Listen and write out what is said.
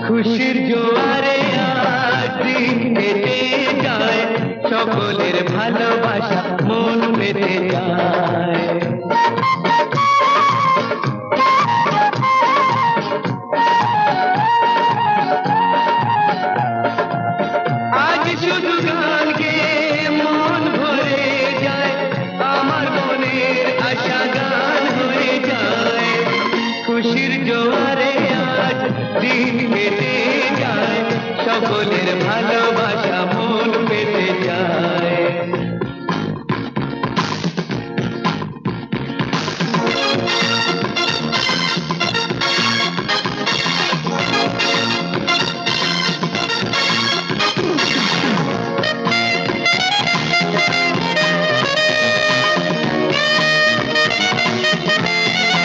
খুশির জোয়ারে আজ দিন কেটে যায়, সকলের ভালোবাসা মন পেতে যায়। আজ শুধু গান গেয়ে মন ভরে যায়, আমার মনের আশা গান হয়ে যায়। খুশির জোয়ারে আজ দিন কেটে যায়, সকলের ভালোবাসা